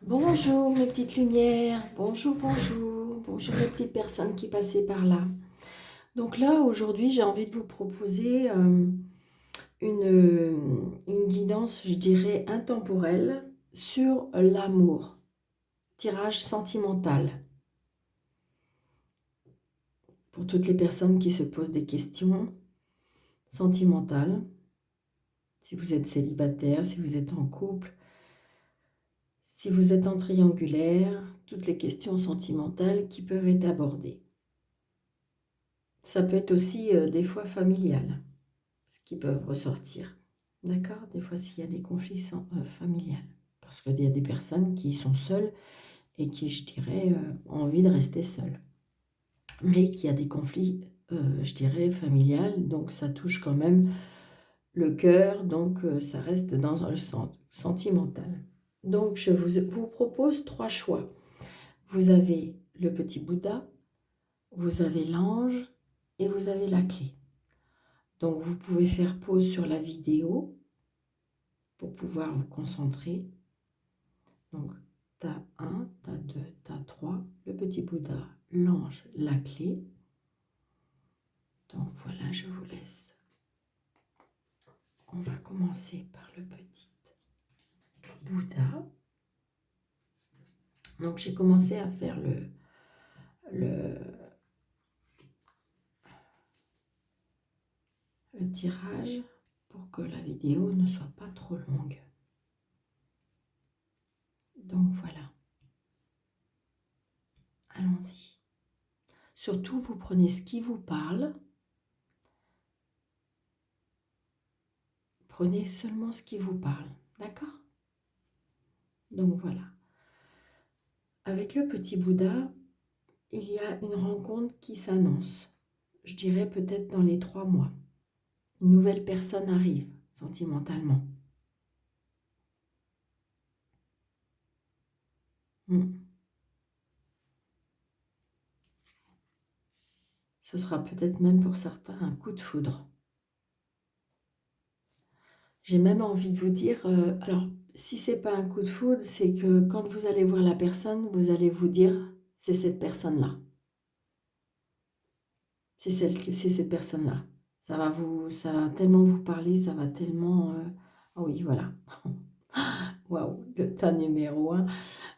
Bonjour mes petites lumières, bonjour, bonjour, bonjour les petites personnes qui passaient par là. Donc là, aujourd'hui, j'ai envie de vous proposer une guidance, je dirais, intemporelle sur l'amour, tirage sentimental. Pour toutes les personnes qui se posent des questions sentimentales, si vous êtes célibataire, si vous êtes en couple, si vous êtes en triangulaire, toutes les questions sentimentales qui peuvent être abordées. Ça peut être aussi des fois familial, ce qui peuvent ressortir. D'accord? Des fois, s'il y a des conflits familiales. Parce qu'il y a des personnes qui sont seules et qui, je dirais, ont envie de rester seules. Mais qu'il y a des conflits, je dirais, familiales. Donc, ça touche quand même le cœur. Donc, ça reste dans le sentimental. Donc, je vous propose 3 choix. Vous avez le petit Bouddha, vous avez l'ange et vous avez la clé. Donc, vous pouvez faire pause sur la vidéo pour pouvoir vous concentrer. Donc, tas 1, tas 2, tas 3, le petit Bouddha, l'ange, la clé. Donc, voilà, je vous laisse. On va commencer par le petit Bouddha. Donc, j'ai commencé à faire le tirage pour que la vidéo ne soit pas trop longue. Donc, voilà. Allons-y. Surtout, vous prenez ce qui vous parle. Prenez seulement ce qui vous parle. D'accord? Donc, voilà. Avec le petit Bouddha, il y a une rencontre qui s'annonce. Je dirais peut-être dans les 3 mois. Une nouvelle personne arrive, sentimentalement. Ce sera peut-être même pour certains un coup de foudre. J'ai même envie de vous dire, alors si ce n'est pas un coup de foudre, c'est que quand vous allez voir la personne, vous allez vous dire, c'est cette personne-là. C'est cette personne-là. Ça va tellement vous parler, ça va tellement... Ah oui, voilà. Waouh, le tas numéro 1,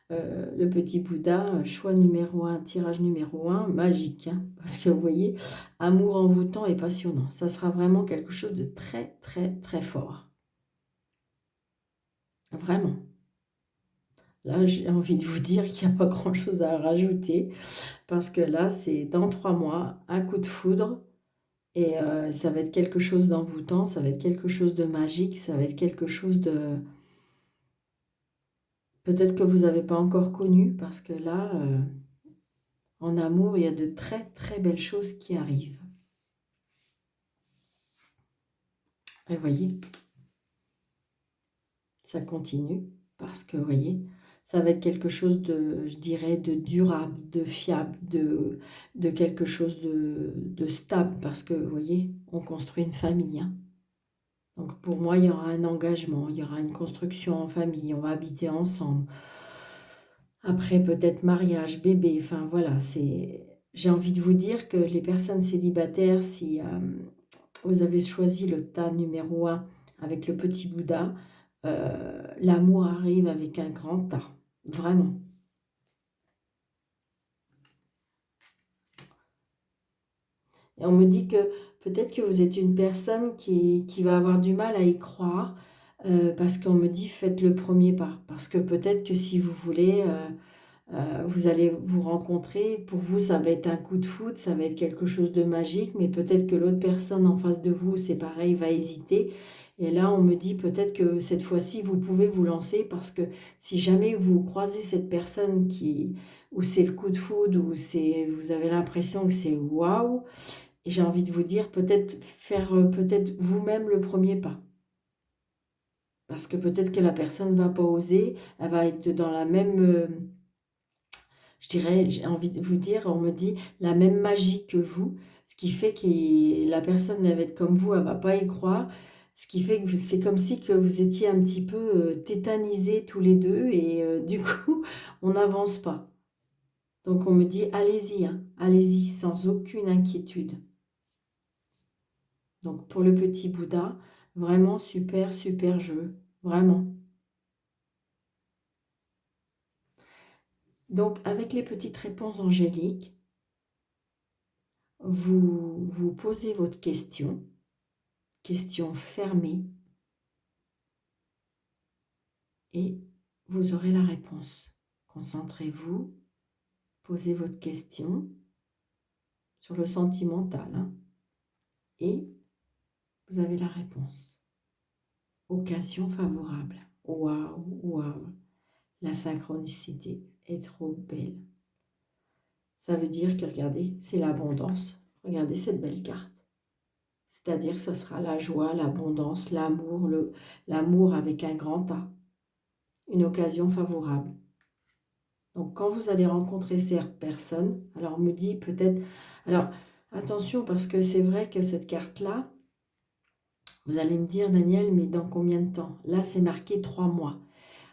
le petit Bouddha, choix numéro 1, tirage numéro 1, magique. Hein, parce que vous voyez, amour envoûtant et passionnant. Ça sera vraiment quelque chose de très, très, très fort. Vraiment. Là, j'ai envie de vous dire qu'il n'y a pas grand-chose à rajouter. Parce que là, c'est dans 3 mois, un coup de foudre. Et ça va être quelque chose d'envoûtant, ça va être quelque chose de magique, ça va être quelque chose de... Peut-être que vous n'avez pas encore connu, parce que là, en amour, il y a de très très belles choses qui arrivent. Et vous voyez, ça continue, parce que vous voyez, ça va être quelque chose de, je dirais, de durable, de fiable, de quelque chose de stable, parce que vous voyez, on construit une famille, hein. Donc pour moi, il y aura un engagement, il y aura une construction en famille, on va habiter ensemble. Après, peut-être mariage, bébé, enfin voilà, j'ai envie de vous dire que les personnes célibataires, si vous avez choisi le tas numéro 1 avec le petit Bouddha, l'amour arrive avec un grand tas, vraiment. Et on me dit que peut-être que vous êtes une personne qui va avoir du mal à y croire, parce qu'on me dit faites le premier pas. Parce que peut-être que si vous voulez, vous allez vous rencontrer, pour vous ça va être un coup de foudre, ça va être quelque chose de magique, mais peut-être que l'autre personne en face de vous, c'est pareil, va hésiter. Et là, on me dit peut-être que cette fois-ci, vous pouvez vous lancer, parce que si jamais vous croisez cette personne où c'est le coup de foudre, vous avez l'impression que c'est waouh, et j'ai envie de vous dire, peut-être faire peut-être vous-même le premier pas. Parce que peut-être que la personne ne va pas oser, elle va être dans la même, je dirais, j'ai envie de vous dire, on me dit, la même magie que vous, ce qui fait que la personne elle va être comme vous, elle ne va pas y croire. Ce qui fait que c'est comme si que vous étiez un petit peu tétanisés tous les deux et du coup, on n'avance pas. Donc on me dit, allez-y, hein, allez-y, sans aucune inquiétude. Donc pour le petit Bouddha, vraiment super, super jeu, vraiment. Donc avec les petites réponses angéliques, vous posez votre question fermée, et vous aurez la réponse. Concentrez-vous, posez votre question sur le sentimental, hein, et vous avez la réponse. Occasion favorable. Waouh, waouh, la synchronicité est trop belle. Ça veut dire que, regardez, c'est l'abondance. Regardez cette belle carte. C'est-à-dire que ce sera la joie, l'abondance, l'amour, l'amour avec un grand A. Une occasion favorable. Donc, quand vous allez rencontrer cette personne, alors on me dit peut-être... Alors, attention, parce que c'est vrai que cette carte-là, vous allez me dire, Daniel, mais dans combien de temps? Là, c'est marqué 3 mois.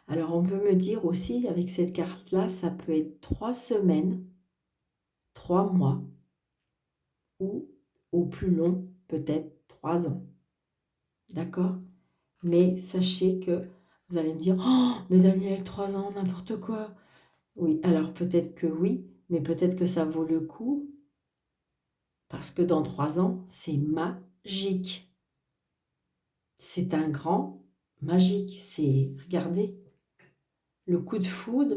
Alors, on peut me dire aussi, avec cette carte-là, ça peut être 3 semaines, 3 mois, ou au plus long, peut-être 3 ans. D'accord? Mais sachez que vous allez me dire, oh, mais Daniel, 3 ans, n'importe quoi. Oui, alors peut-être que oui, mais peut-être que ça vaut le coup, parce que dans 3 ans, c'est magique. C'est un grand magique. C'est, regardez, le coup de foudre,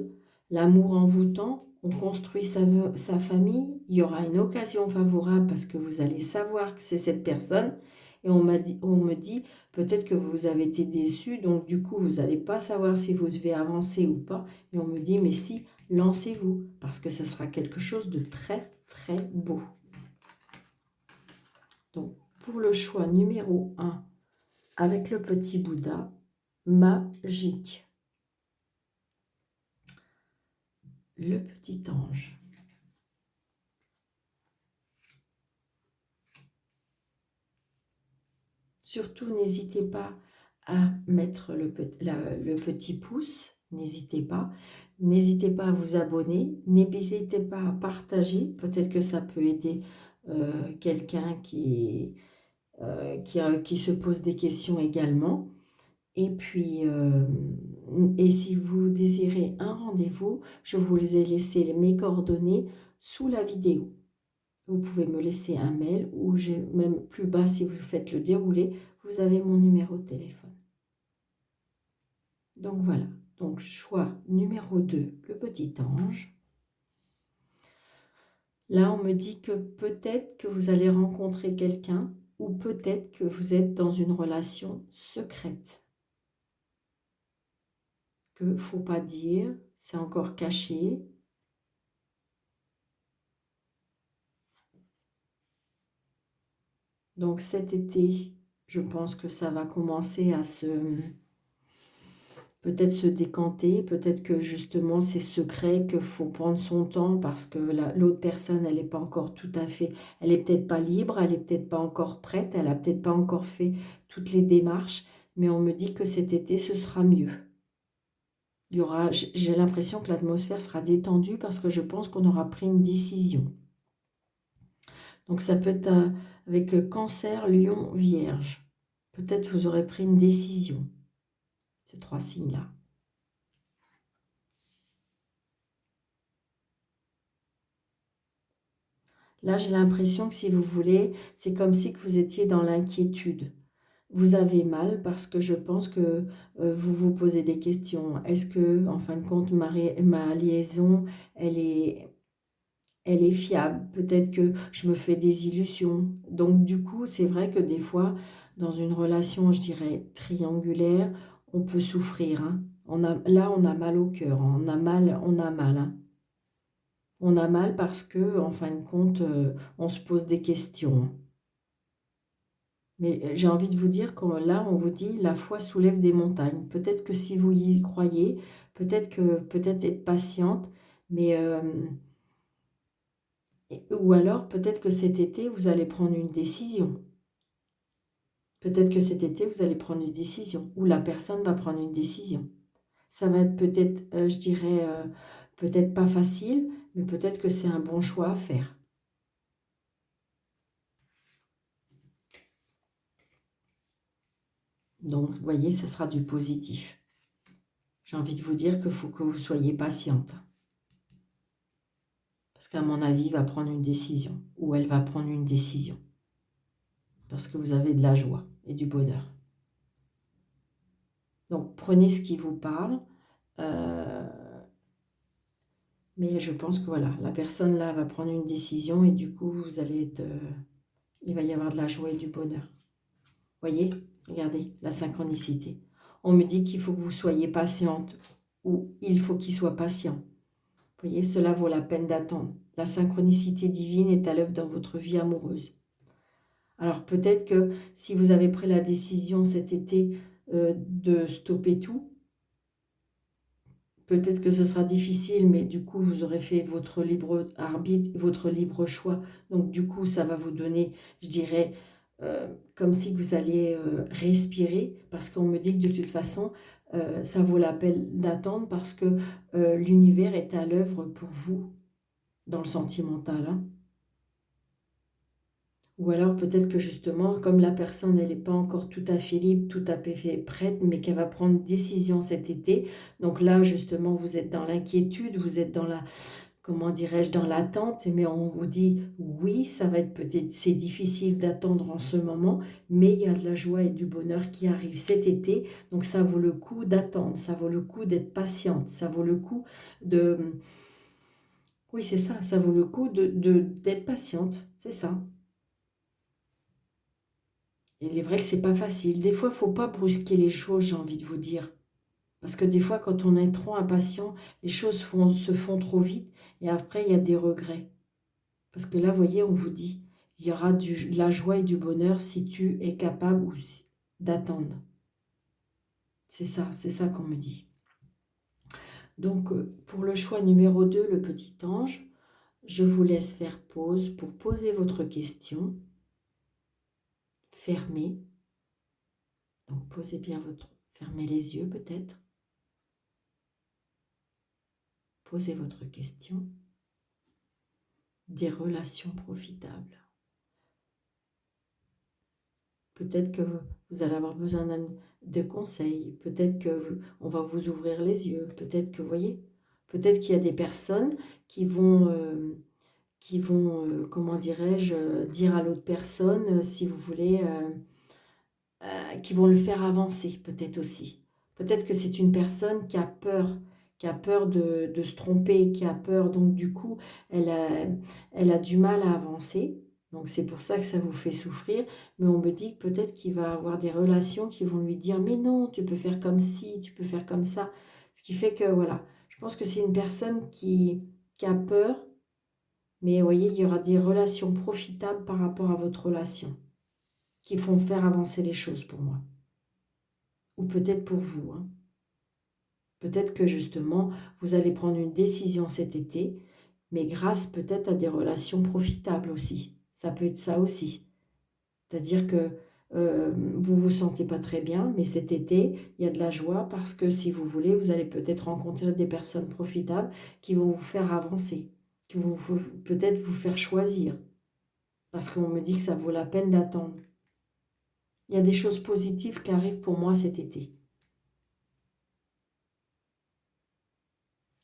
l'amour envoûtant, on construit sa famille, il y aura une occasion favorable parce que vous allez savoir que c'est cette personne. Et on me dit, peut-être que vous avez été déçu, donc du coup, vous n'allez pas savoir si vous devez avancer ou pas. Et on me dit, mais si, lancez-vous, parce que ce sera quelque chose de très, très beau. Donc, pour le choix numéro 1, avec le petit Bouddha, magique. Le petit ange. Surtout, n'hésitez pas à mettre le petit pouce, n'hésitez pas. N'hésitez pas à vous abonner, n'hésitez pas à partager, peut-être que ça peut aider quelqu'un qui se pose des questions également. Et puis, et si vous désirez un rendez-vous, je vous ai laissé mes coordonnées sous la vidéo. Vous pouvez me laisser un mail ou même plus bas si vous faites le déroulé, vous avez mon numéro de téléphone. Donc voilà, donc choix numéro 2, le petit ange. Là, on me dit que peut-être que vous allez rencontrer quelqu'un ou peut-être que vous êtes dans une relation secrète. Que ne faut pas dire, c'est encore caché. Donc cet été, je pense que ça va commencer à peut-être se décanter, peut-être que justement c'est secret, qu'il faut prendre son temps parce que l'autre personne, elle n'est pas encore tout à fait, elle n'est peut-être pas libre, elle n'est peut-être pas encore prête, elle n'a peut-être pas encore fait toutes les démarches, mais on me dit que cet été, ce sera mieux. J'ai l'impression que l'atmosphère sera détendue parce que je pense qu'on aura pris une décision. Donc ça peut être avec Cancer, Lion, Vierge. Peut-être vous aurez pris une décision, ces 3 signes-là. Là, j'ai l'impression que si vous voulez, c'est comme si que vous étiez dans l'inquiétude. Vous avez mal parce que je pense que vous vous posez des questions. Est-ce que, en fin de compte, ma liaison, elle est fiable? Peut-être que je me fais des illusions. Donc, du coup, c'est vrai que des fois, dans une relation, je dirais, triangulaire, on peut souffrir, hein. Là, on a mal au cœur, hein. On a mal, hein. On a mal parce que, en fin de compte, on se pose des questions. Mais j'ai envie de vous dire que là, on vous dit, la foi soulève des montagnes. Peut-être que si vous y croyez, peut-être être patiente, mais ou alors peut-être que cet été, vous allez prendre une décision. Peut-être que cet été, vous allez prendre une décision, ou la personne va prendre une décision. Ça va être peut-être, je dirais, peut-être pas facile, mais peut-être que c'est un bon choix à faire. Donc, vous voyez, ça sera du positif. J'ai envie de vous dire qu'il faut que vous soyez patiente. Parce qu'à mon avis, il va prendre une décision, ou elle va prendre une décision. Parce que vous avez de la joie et du bonheur. Donc, prenez ce qui vous parle. Mais je pense que voilà, la personne là va prendre une décision et du coup, vous allez être... il va y avoir de la joie et du bonheur. Voyez, regardez, la synchronicité. On me dit qu'il faut que vous soyez patiente ou il faut qu'il soit patient. Vous voyez, cela vaut la peine d'attendre. La synchronicité divine est à l'œuvre dans votre vie amoureuse. Alors peut-être que si vous avez pris la décision cet été de stopper tout, peut-être que ce sera difficile, mais du coup, vous aurez fait votre libre arbitre, votre libre choix. Donc du coup, ça va vous donner, je dirais, comme si vous alliez respirer, parce qu'on me dit que de toute façon, ça vaut la peine d'attendre parce que l'univers est à l'œuvre pour vous dans le sentimental. Hein. Ou alors peut-être que justement, comme la personne, elle n'est pas encore tout à fait libre, tout à fait prête, mais qu'elle va prendre une décision cet été. Donc là, justement, vous êtes dans l'inquiétude, vous êtes dans la, comment dirais-je, dans l'attente, mais on vous dit, oui, ça va être peut-être, c'est difficile d'attendre en ce moment, mais il y a de la joie et du bonheur qui arrive cet été. Donc ça vaut le coup d'attendre, ça vaut le coup d'être patiente, ça vaut le coup de... Oui, c'est ça, ça vaut le coup d'être patiente, c'est ça. Il est vrai que c'est pas facile. Des fois, il ne faut pas brusquer les choses, j'ai envie de vous dire. Parce que des fois, quand on est trop impatient, les choses se font trop vite et après, il y a des regrets. Parce que là, vous voyez, on vous dit, il y aura de la joie et du bonheur si tu es capable d'attendre. C'est ça qu'on me dit. Donc, pour le choix numéro 2, le petit ange, je vous laisse faire pause pour poser votre question. Fermez. Donc, posez bien fermez les yeux peut-être. Posez votre question. Des relations profitables. Peut-être que vous allez avoir besoin de conseils. Peut-être qu'on va vous ouvrir les yeux. Peut-être que, vous voyez, peut-être qu'il y a des personnes qui vont comment dirais-je, dire à l'autre personne, si vous voulez, qui vont le faire avancer, peut-être aussi. Peut-être que c'est une personne qui a peur de se tromper, qui a peur, donc du coup, elle a du mal à avancer. Donc c'est pour ça que ça vous fait souffrir. Mais on me dit que peut-être qu'il va avoir des relations qui vont lui dire, mais non, tu peux faire comme ci, tu peux faire comme ça. Ce qui fait que, voilà, je pense que c'est une personne qui a peur, mais vous voyez, il y aura des relations profitables par rapport à votre relation, qui font faire avancer les choses pour moi. Ou peut-être pour vous. Hein. Peut-être que justement, vous allez prendre une décision cet été, mais grâce peut-être à des relations profitables aussi. Ça peut être ça aussi. C'est-à-dire que vous ne vous sentez pas très bien, mais cet été, il y a de la joie parce que si vous voulez, vous allez peut-être rencontrer des personnes profitables qui vont vous faire avancer, qui vont peut-être vous faire choisir. Parce qu'on me dit que ça vaut la peine d'attendre. Il y a des choses positives qui arrivent pour moi cet été.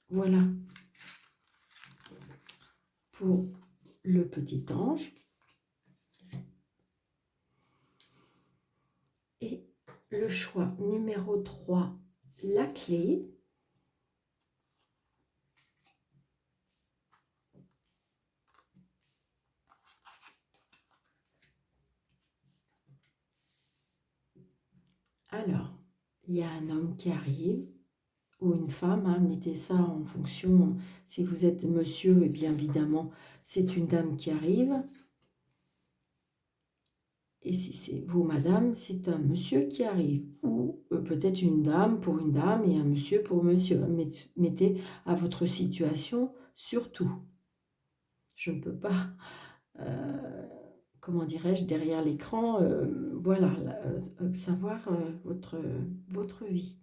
Voilà pour le petit ange. Et le choix numéro 3, la clé. Alors, il y a un homme qui arrive, ou une femme, hein, mettez ça en fonction. Si vous êtes monsieur, et bien évidemment, c'est une dame qui arrive. Et si c'est vous, madame, c'est un monsieur qui arrive. Ou peut-être une dame pour une dame et un monsieur pour monsieur. Mettez à votre situation surtout. Je ne peux pas, comment dirais-je, derrière l'écran, voilà, savoir votre vie.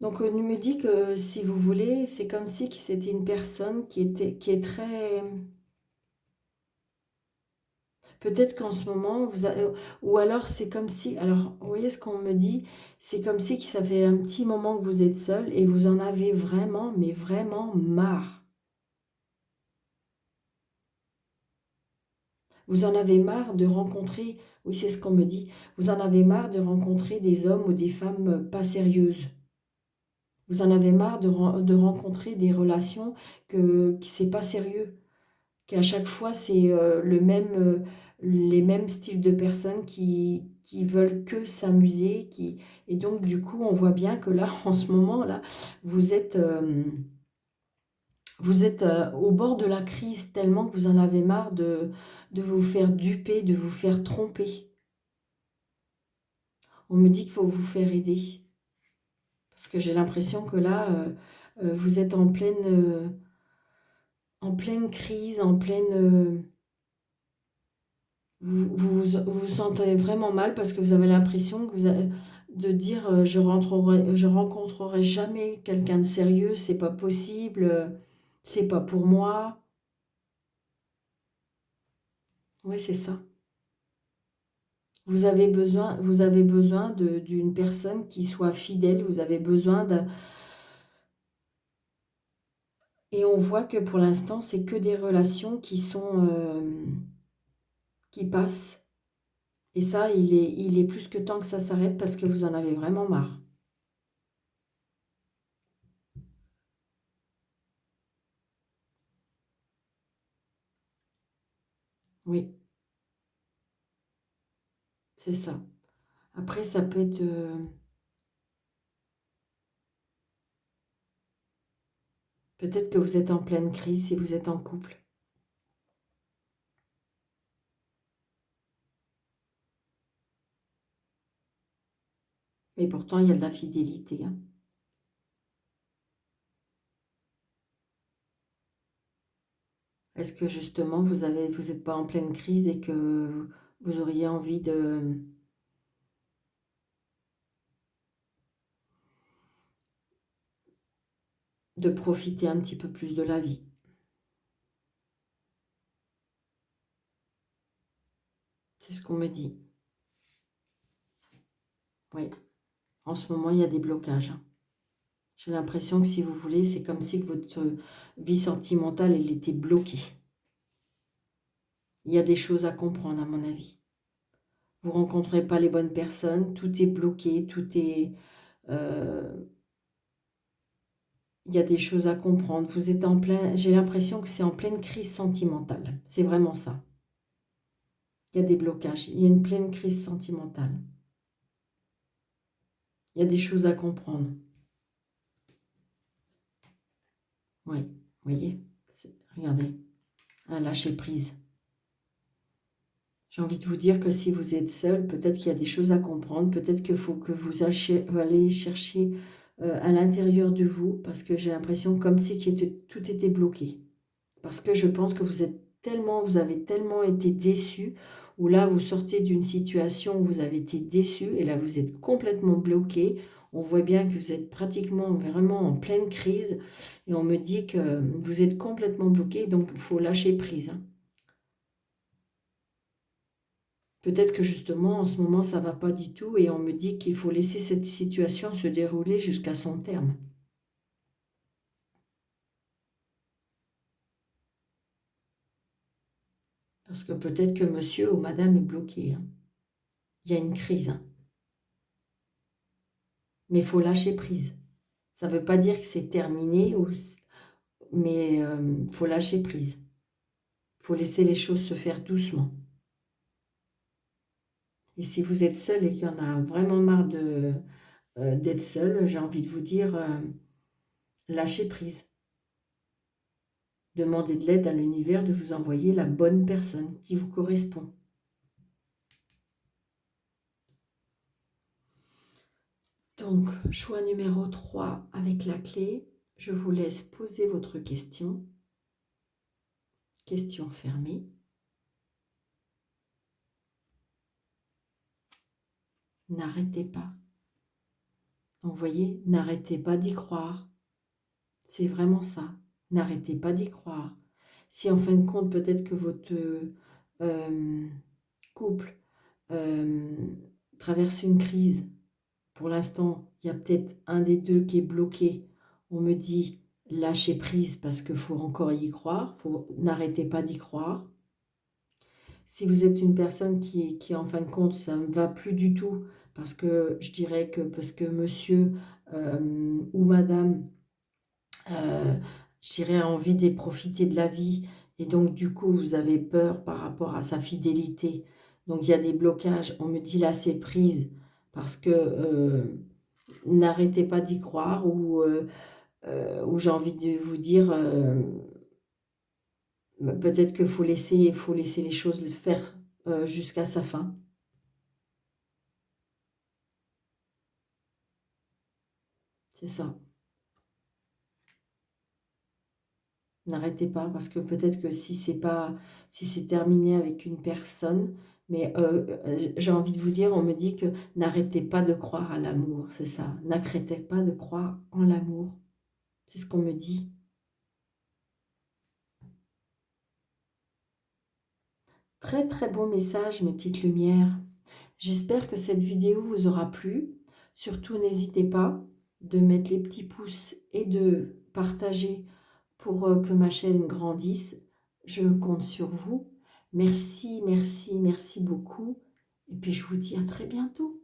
Donc, on me dit que, si vous voulez, c'est comme si c'était une personne qui est très... Peut-être qu'en ce moment, ou alors c'est comme si... Alors, vous voyez ce qu'on me dit? C'est comme si que ça fait un petit moment que vous êtes seul et vous en avez vraiment, mais vraiment marre. Vous en avez marre de rencontrer... Oui, c'est ce qu'on me dit. Vous en avez marre de rencontrer des hommes ou des femmes pas sérieuses. Vous en avez marre de rencontrer des relations qui c'est pas sérieux. Qu'à chaque fois, c'est les mêmes styles de personnes qui veulent que s'amuser. Et donc, du coup, on voit bien que là, en ce moment-là, vous êtes au bord de la crise tellement que vous en avez marre de vous faire duper, de vous faire tromper. On me dit qu'il faut vous faire aider. Parce que j'ai l'impression que là, vous êtes en pleine crise, vous sentez vraiment mal parce que vous avez l'impression que de dire je rencontrerai jamais quelqu'un de sérieux, c'est pas possible, c'est pas pour moi. Oui, c'est ça. Vous avez besoin d'une personne qui soit fidèle, vous avez besoin de... Et on voit que pour l'instant, c'est que des relations qui passent. Et ça, il est plus que temps que ça s'arrête parce que vous en avez vraiment marre. Oui, c'est ça. Après, ça peut être... peut-être que vous êtes en pleine crise si vous êtes en couple. Mais pourtant, il y a de la fidélité, hein. Est-ce que justement, vous n'êtes pas en pleine crise et que vous auriez envie de profiter un petit peu plus de la vie? C'est ce qu'on me dit. Oui, en ce moment, il y a des blocages, hein. J'ai l'impression que si vous voulez, c'est comme si que votre vie sentimentale, elle était bloquée. Il y a des choses à comprendre, à mon avis. Vous ne rencontrez pas les bonnes personnes, tout est bloqué, tout est... euh, il y a des choses à comprendre. Vous êtes en plein... J'ai l'impression que c'est en pleine crise sentimentale. C'est vraiment ça. Il y a des blocages. Il y a une pleine crise sentimentale. Il y a des choses à comprendre. Oui, vous voyez, regardez, un lâcher prise. J'ai envie de vous dire que si vous êtes seul, peut-être qu'il y a des choses à comprendre, peut-être qu'il faut que vous allez chercher à l'intérieur de vous, parce que j'ai l'impression comme si tout était bloqué. Parce que je pense que vous avez tellement été déçu, ou là vous sortez d'une situation où vous avez été déçu, et là vous êtes complètement bloqué. On voit bien que vous êtes pratiquement vraiment en pleine crise, et on me dit que vous êtes complètement bloqué, donc il faut lâcher prise, hein. Peut-être que justement, en ce moment, ça ne va pas du tout et on me dit qu'il faut laisser cette situation se dérouler jusqu'à son terme. Parce que peut-être que monsieur ou madame est bloqué, hein. Il y a une crise, hein. Mais il faut lâcher prise. Ça ne veut pas dire que c'est terminé, mais il faut lâcher prise. Il faut laisser les choses se faire doucement. Et si vous êtes seul et qu'il y en a vraiment marre d'être seul, j'ai envie de vous dire, lâchez prise. Demandez de l'aide à l'univers de vous envoyer la bonne personne qui vous correspond. Donc, choix numéro 3 avec la clé. Je vous laisse poser votre question. question fermée. N'arrêtez pas. Donc, vous voyez, n'arrêtez pas d'y croire. C'est vraiment ça. N'arrêtez pas d'y croire. Si en fin de compte, peut-être que votre couple traverse une crise, pour l'instant, il y a peut-être un des deux qui est bloqué. On me dit, lâchez prise parce qu'il faut encore y croire. N'arrêtez pas d'y croire. Si vous êtes une personne qui en fin de compte, ça ne va plus du tout, parce que je dirais que parce que monsieur ou madame, je dirais, a envie de profiter de la vie, et donc du coup, vous avez peur par rapport à sa fidélité. Donc il y a des blocages. On me dit là, c'est prise, parce que n'arrêtez pas d'y croire, ou j'ai envie de vous dire, peut-être qu'il faut laisser les choses faire jusqu'à sa fin. C'est ça. N'arrêtez pas, parce que peut-être que si c'est terminé avec une personne, mais j'ai envie de vous dire, on me dit que n'arrêtez pas de croire à l'amour, c'est ça. N'arrêtez pas de croire en l'amour. C'est ce qu'on me dit. Très très beau message, mes petites lumières. J'espère que cette vidéo vous aura plu. Surtout, n'hésitez pas de mettre les petits pouces et de partager pour que ma chaîne grandisse. Je compte sur vous. Merci, merci, merci beaucoup. Et puis, je vous dis à très bientôt.